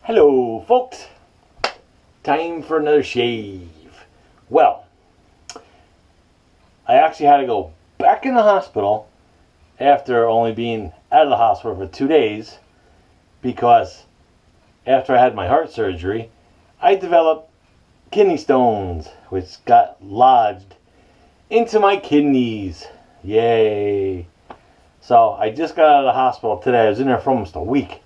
Hello folks, time for another shave. Well, I actually had to go back in the hospital after only being out of the hospital for 2 days because after I had my heart surgery, I developed kidney stones which got lodged into my kidneys. Yay. So I just got out of the hospital today. I was in there for almost a week.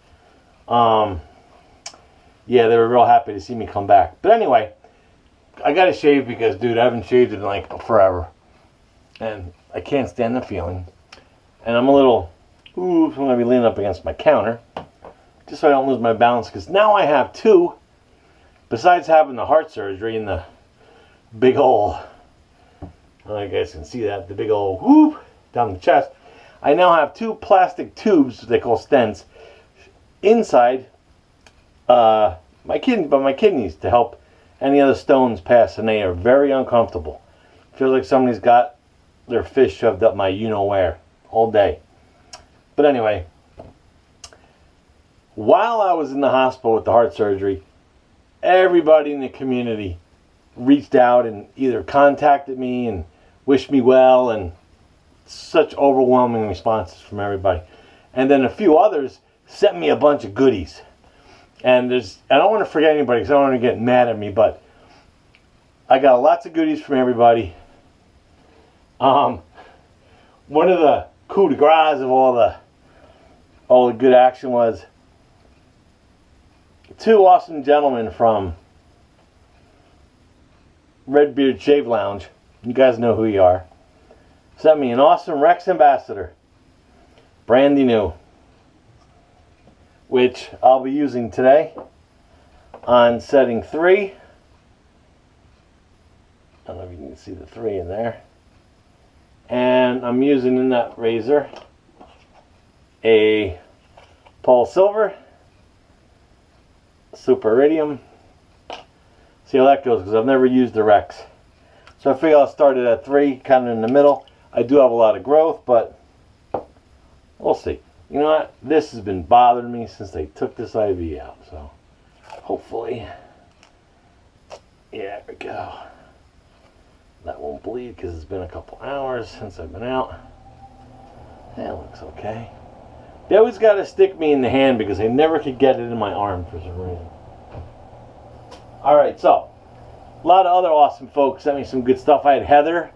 Yeah, they were real happy to see me come back. But anyway, I got to shave because, dude, I haven't shaved in like forever. And I can't stand the feeling. And I'm a little, I'm going to be leaning up against my counter. Just so I don't lose my balance. Because now I have two. Besides having the heart surgery and the big old, well, you guys can see that, the big old whoop down the chest. I now have two plastic tubes, they call stents, inside my kidneys to help any other stones pass, and they are very uncomfortable. Feels like somebody's got their fist shoved up my you-know-where all day. But anyway, while I was in the hospital with the heart surgery, everybody in the community reached out and either contacted me and wished me well, and such overwhelming responses from everybody. And then a few others sent me a bunch of goodies. And I don't want to forget anybody because I don't want to get mad at me, but I got lots of goodies from everybody. One of the coup de grace of all the good action was two awesome gentlemen from Redbeard Shave Lounge. You guys know who you are. Sent me an awesome Rex Ambassador, brandy new, which I'll be using today on setting 3. I don't know if you can see the 3 in there. And I'm using in that razor a Paul Silver Super Iridium. See how that goes, because I've never used the Rex. So I figure I'll start it at 3, kind of in the middle. I do have a lot of growth, but we'll see. You know what? This has been bothering me since they took this IV out. So hopefully, yeah, there we go. That won't bleed because it's been a couple hours since I've been out. That looks okay. They always got to stick me in the hand because I never could get it in my arm for some reason. Alright, so a lot of other awesome folks sent me some good stuff. I had Heather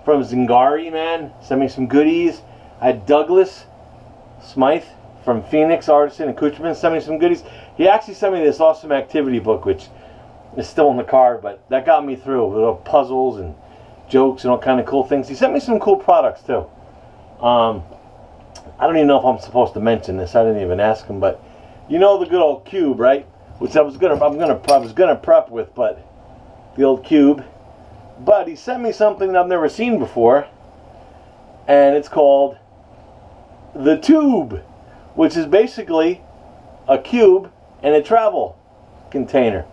from Zingari, man, sent me some goodies. I had Douglas Smythe from Phoenix Artisan and Accoutrements sent me some goodies. He actually sent me this awesome activity book, which is still in the car, but that got me through with little puzzles and jokes and all kind of cool things. He sent me some cool products too. I don't even know if I'm supposed to mention this. I didn't even ask him, but you know the good old cube, right? Which I was gonna prep with, but the old cube. But he sent me something that I've never seen before, and it's called the Tube, which is basically a cube and a travel container,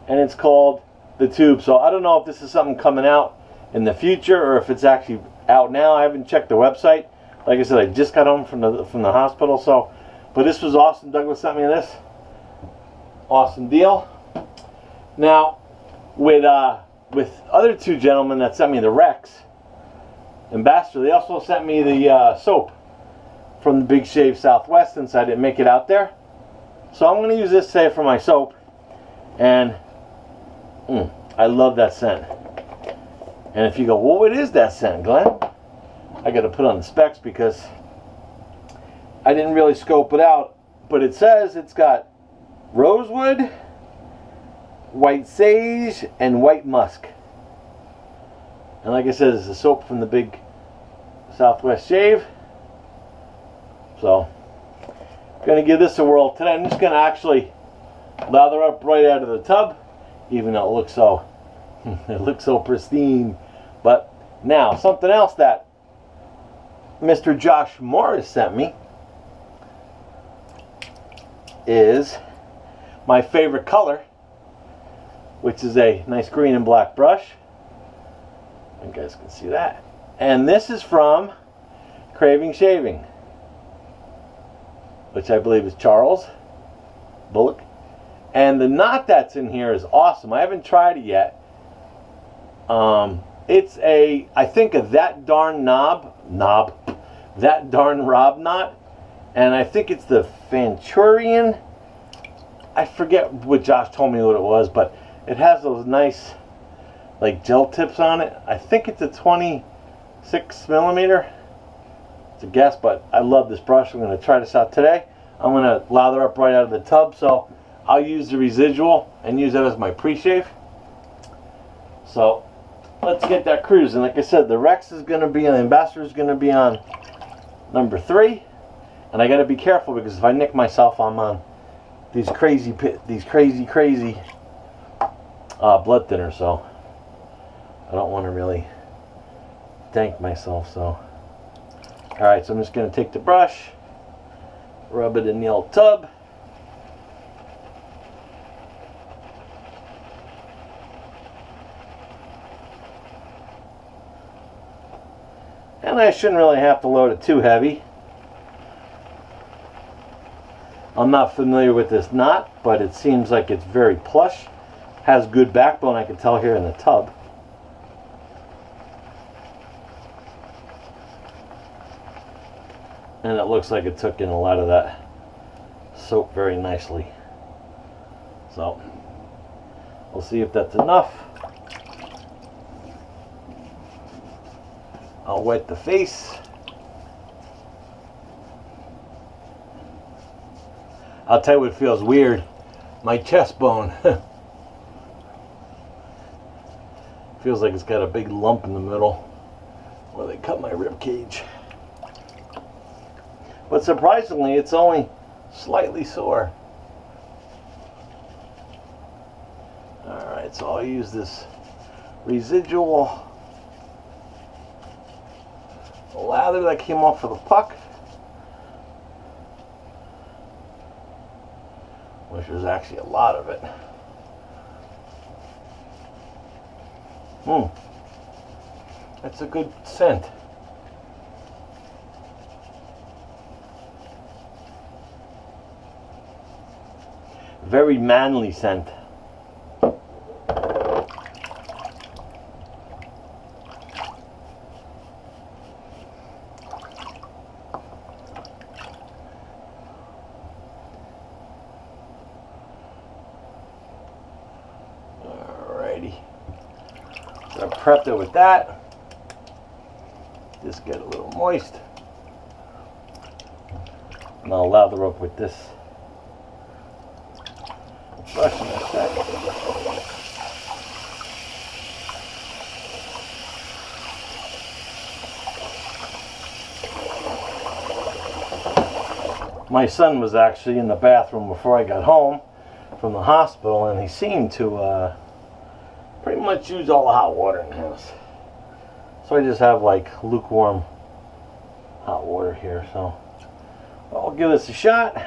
and it's called the Tube. So I don't know if this is something coming out in the future or if it's actually out now. I haven't checked the website. Like I said, I just got home from the hospital. So, but this was awesome. Douglas sent me this awesome deal. Now, with other two gentlemen that sent me the Rex Ambassador, they also sent me the soap from the Big Shave Southwest, since I didn't make it out there. So I'm going to use this today for my soap, and I love that scent. And if you go, well, what is that scent, Glenn? I got to put on the specs because I didn't really scope it out, but it says it's got rosewood, white sage, and white musk. And like I said, it's a soap from the Big Southwest Shave. So, I'm going to give this a whirl today. I'm just going to actually lather up right out of the tub, even though it looks so, it looks so pristine. But now, something else that Mr. Josh Morris sent me is my favorite color, which is a nice green and black brush. You guys can see that. And this is from Craving Shaving, which I believe is Charles Bullock. And the knot that's in here is awesome. I haven't tried it yet. It's I think a that darn that darn Rob knot. And I think it's the Venturian. I forget what Josh told me what it was, but it has those nice like gel tips on it. I think it's a 26 millimeter. It's a guess, but I love this brush. I'm going to try this out today. I'm going to lather up right out of the tub, so I'll use the residual and use that as my pre-shave. So let's get that cruise. And like I said, the Rex is going to be on, the Ambassador is going to be on number 3. And I got to be careful because if I nick myself, I'm on these crazy blood thinners. So I don't want to really dank myself. So alright, so I'm just going to take the brush, rub it in the old tub. And I shouldn't really have to load it too heavy. I'm not familiar with this knot, but it seems like it's very plush. Has good backbone, I can tell here in the tub. And it looks like it took in a lot of that soap very nicely. So we'll see if that's enough. I'll wet the face. I'll tell you what feels weird. My chest bone. Feels like it's got a big lump in the middle where they cut my rib cage. But surprisingly, it's only slightly sore. Alright, so I'll use this residual lather that came off of the puck, which is actually a lot of it. That's a good scent. Very manly scent. Alrighty. So I prepped it with that. Just get a little moist. And I'll lather up with this brush in a sec. My son was actually in the bathroom before I got home from the hospital, and he seemed to pretty much use all the hot water in the house. So I just have like lukewarm hot water here. So I'll give this a shot.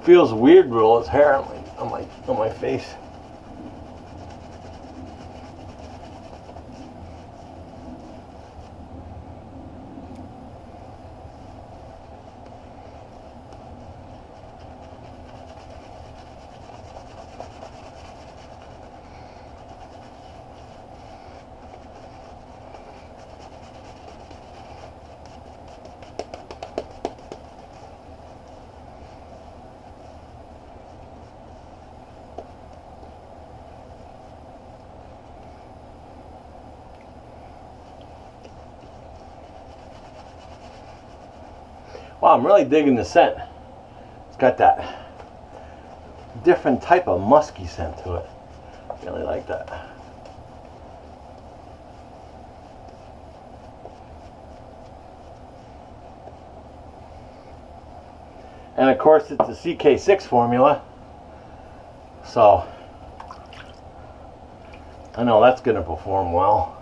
Feels weird with all this hair on my face. Wow, I'm really digging the scent. It's got that different type of musky scent to it. Really like that. And of course it's the CK6 formula. So I know that's going to perform well.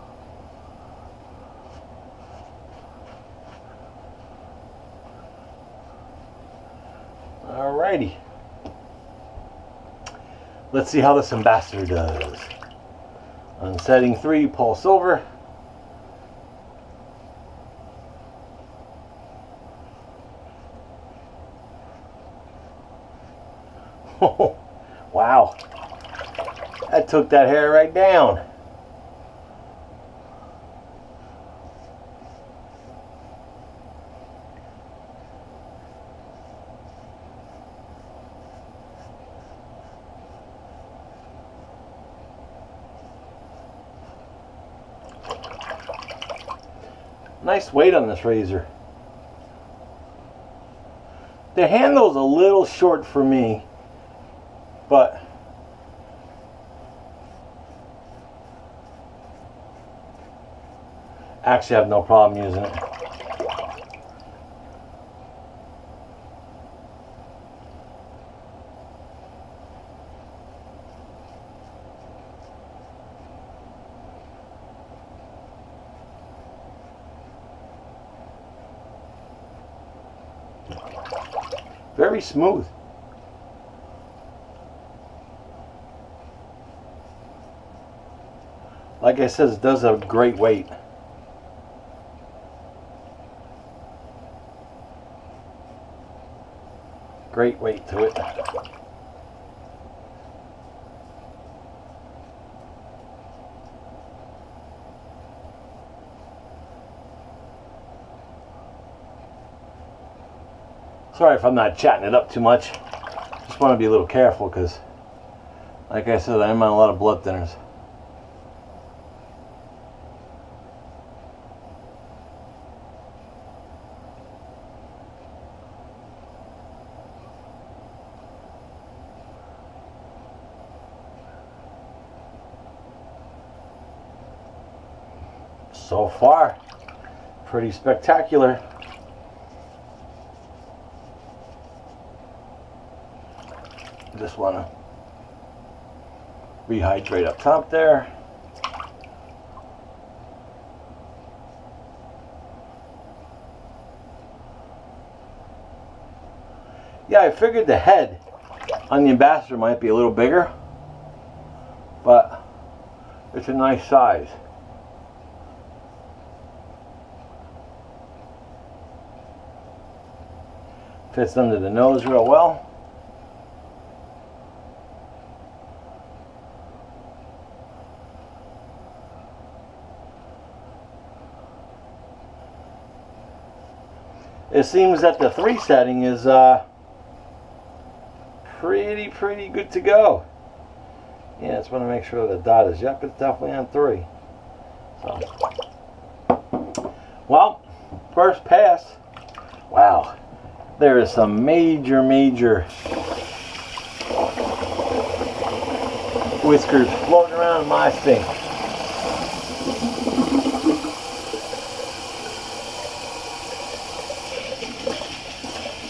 Alrighty. Let's see how this ambassador does. On setting 3, Paul Silver. Oh, wow. That took that hair right down. Nice weight on this razor. The handle's a little short for me, but actually I have no problem using it. Very smooth. Like I said, it does have great weight. Great weight to it. Sorry if I'm not chatting it up too much. Just want to be a little careful because, like I said, I'm on a lot of blood thinners. So far, pretty spectacular. Just want to rehydrate up top there. Yeah, I figured the head on the ambassador might be a little bigger, but it's a nice size. Fits under the nose real well. It seems that the 3 setting is pretty good to go. Yeah, just want to make sure the dot is, yep, it's definitely on 3. So, well, first pass. Wow, there is some major whiskers floating around in my sink.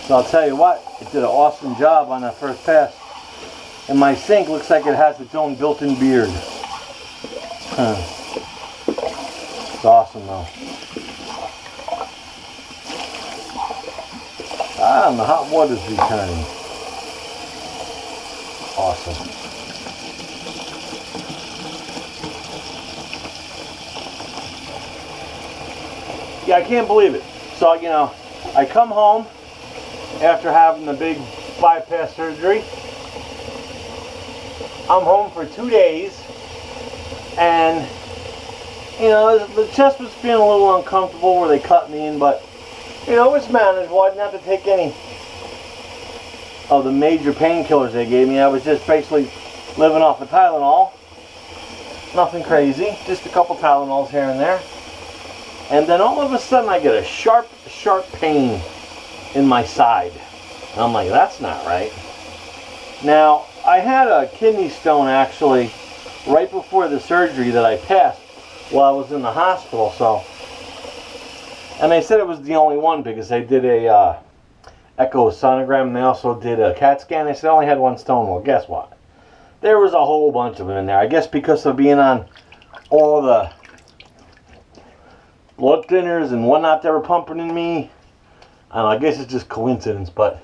So I'll tell you what, it did an awesome job on that first pass. And my sink looks like it has its own built-in beard. It's awesome though. Ah, and the hot water's returning. Awesome. Yeah, I can't believe it. So, you know, I come home after having the big bypass surgery. I'm home for 2 days, and you know, the chest was feeling a little uncomfortable where they cut me in, but you know, it was manageable. I didn't have to take any of the major painkillers they gave me. I was just basically living off of Tylenol. Nothing crazy, just a couple Tylenols here and there. And then all of a sudden I get a sharp pain in my side. And I'm like, that's not right. Now, I had a kidney stone actually right before the surgery that I passed while I was in the hospital. So, and they said it was the only one because they did a echo sonogram and they also did a CAT scan. They said I only had 1 stone. Well, guess what? There was a whole bunch of them in there. I guess because of being on all the blood thinners and whatnot that were pumping in me. I don't know, I guess it's just coincidence, but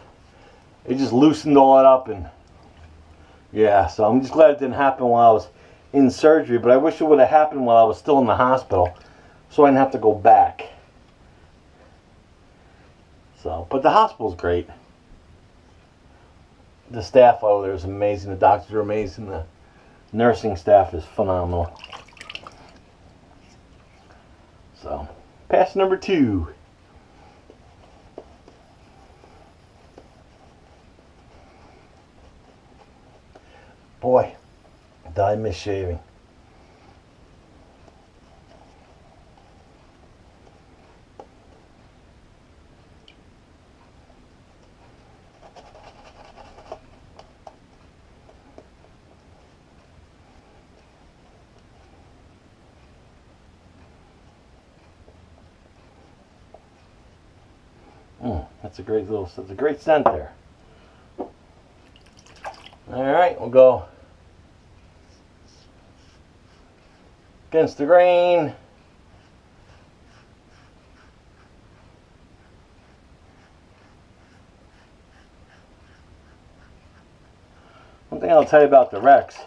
it just loosened all that up and Yeah, so I'm just glad it didn't happen while I was in surgery, but I wish it would have happened while I was still in the hospital so I didn't have to go back. So, but the hospital's great. The staff over there is amazing. The doctors are amazing. The nursing staff is phenomenal. So, pass number 2. Boy, did I miss shaving. That's a great scent there. Alright, we'll go against the grain. One thing I'll tell you about the Rex,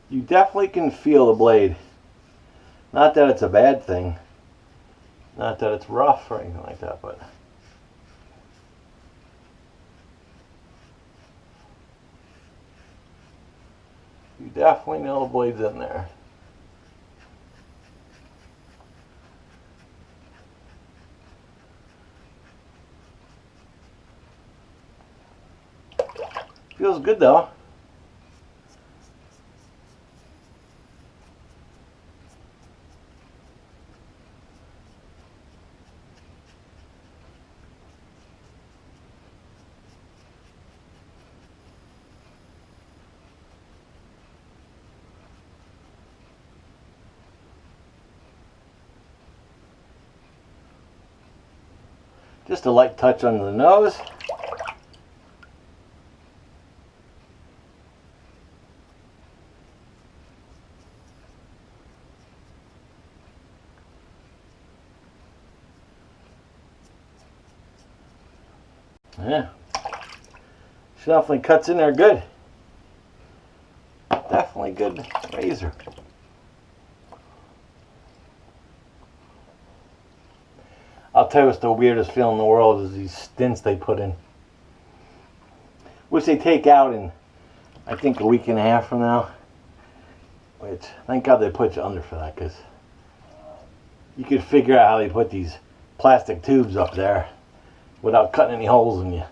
you definitely can feel the blade. Not that it's a bad thing, not that it's rough or anything like that, but you definitely know the blade's in there. Feels good though. Just a light touch under the nose. Yeah, she definitely cuts in there good. Definitely good razor. I'll tell you what's the weirdest feeling in the world is these stints they put in. Which they take out in, I think, a week and a half from now. Which, thank God they put you under for that, because you could figure out how they put these plastic tubes up there without cutting any holes in you.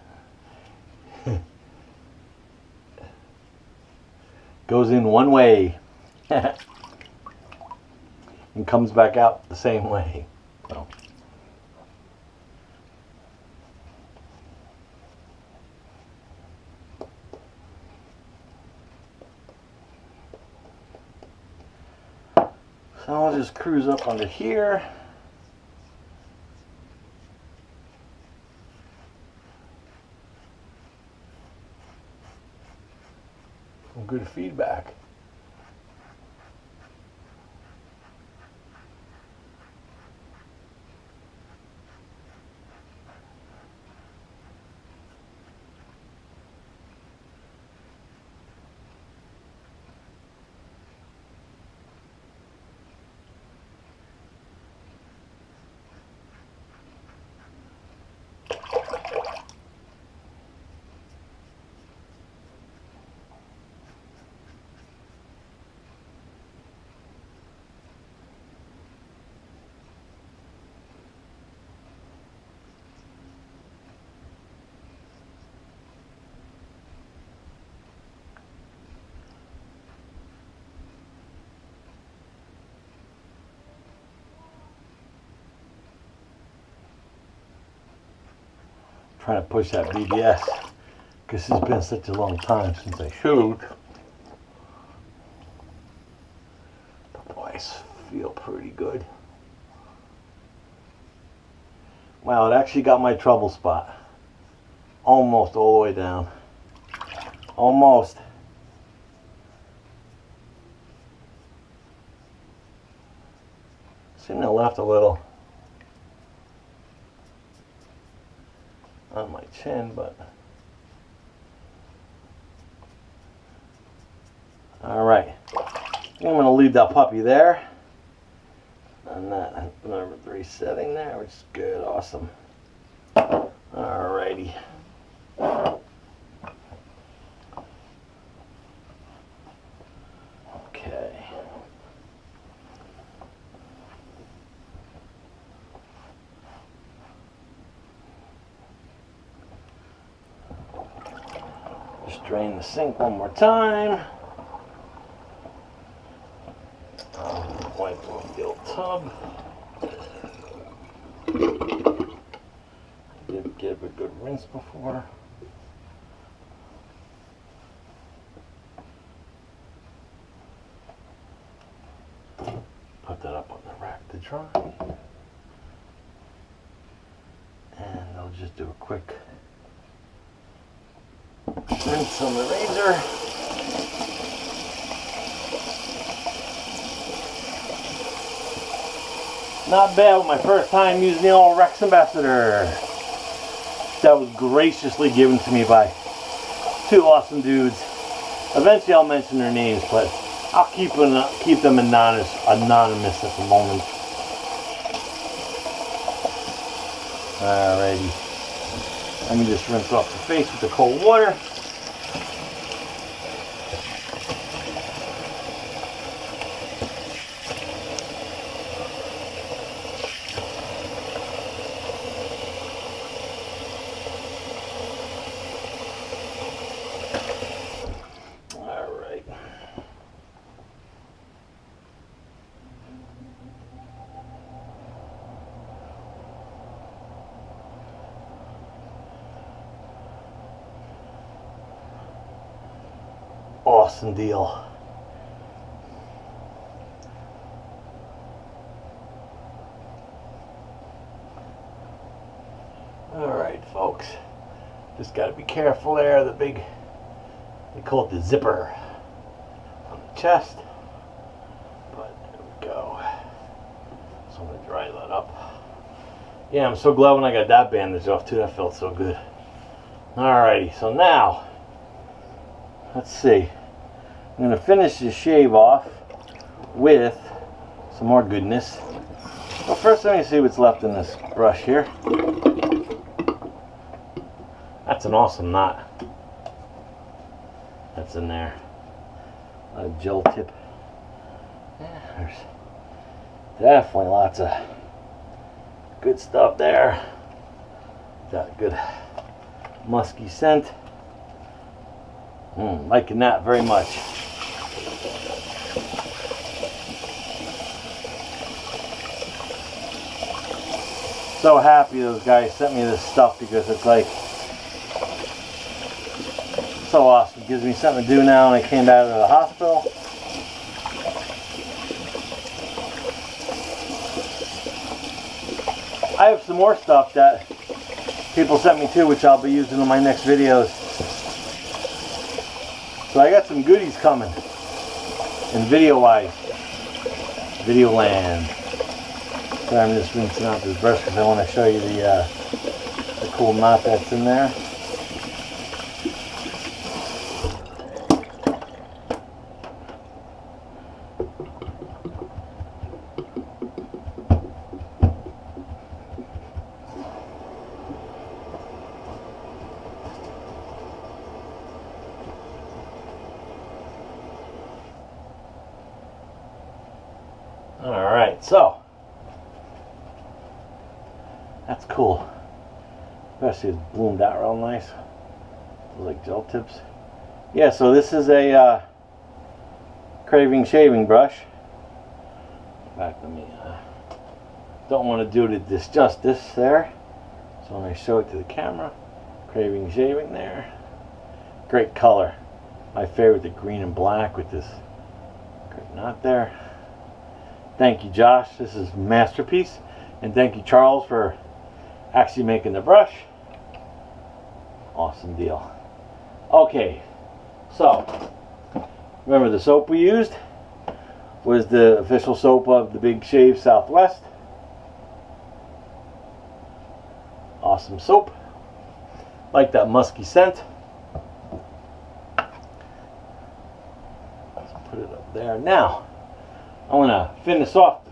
Goes in one way and comes back out the same way. So. So I'll just cruise up under here. Some good feedback. Trying to push that BBS because it's been such a long time since I showed. But boy, I feel pretty good. Wow, it actually got my trouble spot almost all the way down. Almost. Seemed to left a little on my chin, but Alright, I'm going to leave that puppy there. And that number 3 setting there, which is good, awesome. Alrighty. Okay. Just drain the sink one more time. Wipe off the old tub. Give it a good rinse before. Put that up on the rack to dry. And I'll just do a quick rinse on the razor. Not bad with my first time using the old Rex Ambassador. That was graciously given to me by 2 awesome dudes. Eventually I'll mention their names, but I'll keep them anonymous at the moment. Alrighty. Let me just rinse off the face with the cold water. Awesome deal. Alright folks, just got to be careful there, the big, they call it the zipper on the chest, but there we go. So I'm going to dry that up. Yeah, I'm so glad when I got that bandage off too, that felt so good. Alrighty, so now let's see. I'm going to finish the shave off with some more goodness. Well, first let me see what's left in this brush here. That's an awesome knot. That's in there. A gel tip. Yeah, there's definitely lots of good stuff there. Got a good musky scent. Liking that very much. So happy those guys sent me this stuff because it's like so awesome. It gives me something to do now when I came out of the hospital. I have some more stuff that people sent me too, which I'll be using in my next videos. So I got some goodies coming in video-wise. Video land. So I'm just rinsing out this brush because I want to show you the cool knot that's in there. Alright, so that's cool. Especially it's bloomed out real nice. Like gel tips. Yeah, so this is a Craving Shaving brush. In fact, let me don't want to do it this justice there. So when I show it to the camera, Craving Shaving there. Great color. My favorite, the green and black with this great knot there. Thank you, Josh. This is a masterpiece. And thank you, Charles, for actually making the brush. Awesome deal. Okay, so remember the soap we used was the official soap of the Big Shave Southwest. Awesome soap. Like that musky scent. There. Now I'm gonna finish off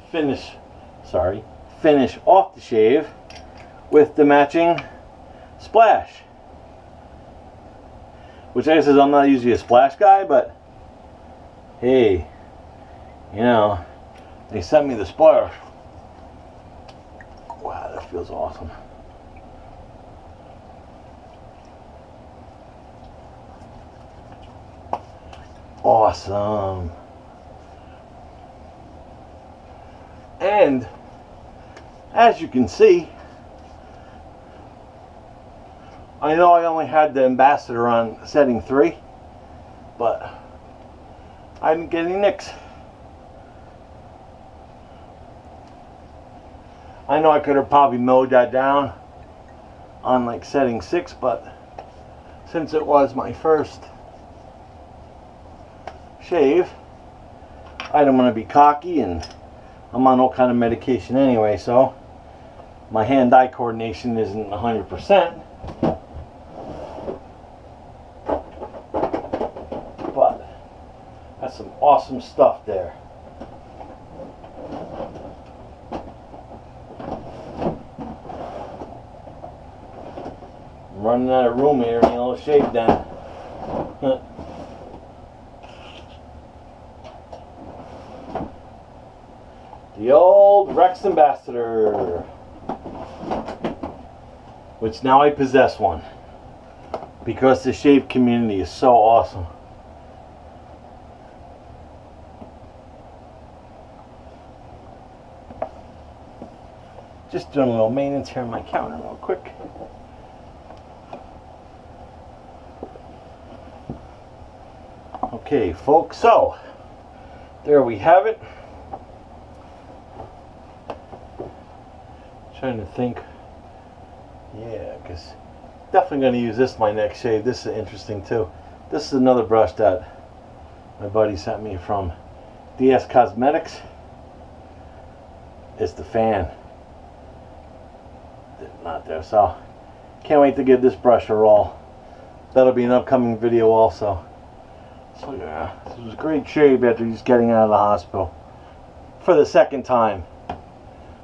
the shave with the matching splash, which I guess is, I'm not usually a splash guy, but hey, you know, they sent me the splash. Wow, that feels awesome. Awesome. And as you can see, I know I only had the ambassador on setting 3, but I didn't get any nicks. I know I could have probably mowed that down on like setting 6, but since it was my first shave, I don't want to be cocky, and I'm on all kind of medication anyway, so my hand-eye coordination isn't 100%. But that's some awesome stuff there. I'm running out of room here in the little shave den. The old Rex Ambassador, which now I possess one because the shave community is so awesome. Just doing a little maintenance here on my counter real quick. Okay, folks, so there we have it. Trying to think. Yeah, because definitely going to use this my next shave. This is interesting too. This is another brush that my buddy sent me from DS Cosmetics. It's the fan. Not there, so can't wait to give this brush a roll. That'll be an upcoming video also. So yeah, this was a great shave after just getting out of the hospital for the second time.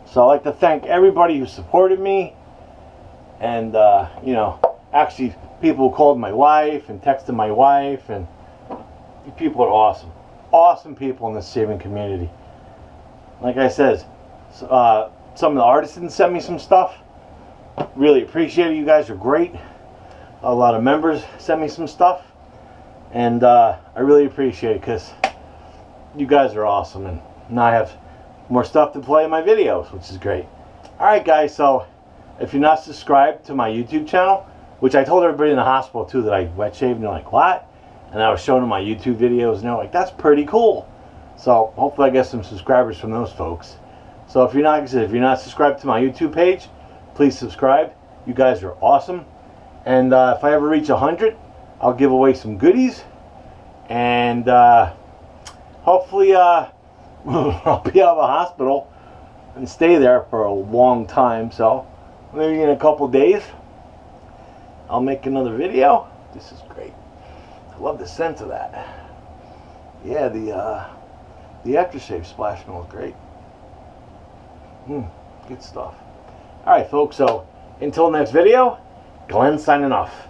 So I'd like to thank everybody who supported me, and you know, actually people who called my wife and texted my wife, and you people are awesome. Awesome people in the shaving community. Like I said, some of the artisans sent me some stuff. Really appreciate it. You guys are great. A lot of members sent me some stuff, and I really appreciate it because you guys are awesome, and now I have more stuff to play in my videos, which is great. Alright guys, so if you're not subscribed to my YouTube channel, which I told everybody in the hospital too that I wet shaved, and they're like, what? And I was showing them my YouTube videos, and they're like, that's pretty cool. So hopefully I get some subscribers from those folks. So if you're not subscribed to my YouTube page, please subscribe. You guys are awesome. And if I ever reach 100, I'll give away some goodies, and hopefully I'll be out of the hospital and stay there for a long time. So maybe in a couple days I'll make another video. This is great. I love the scent of that. Yeah, the aftershave splash smells great. Good stuff. Alright folks, so until next video, Glenn signing off.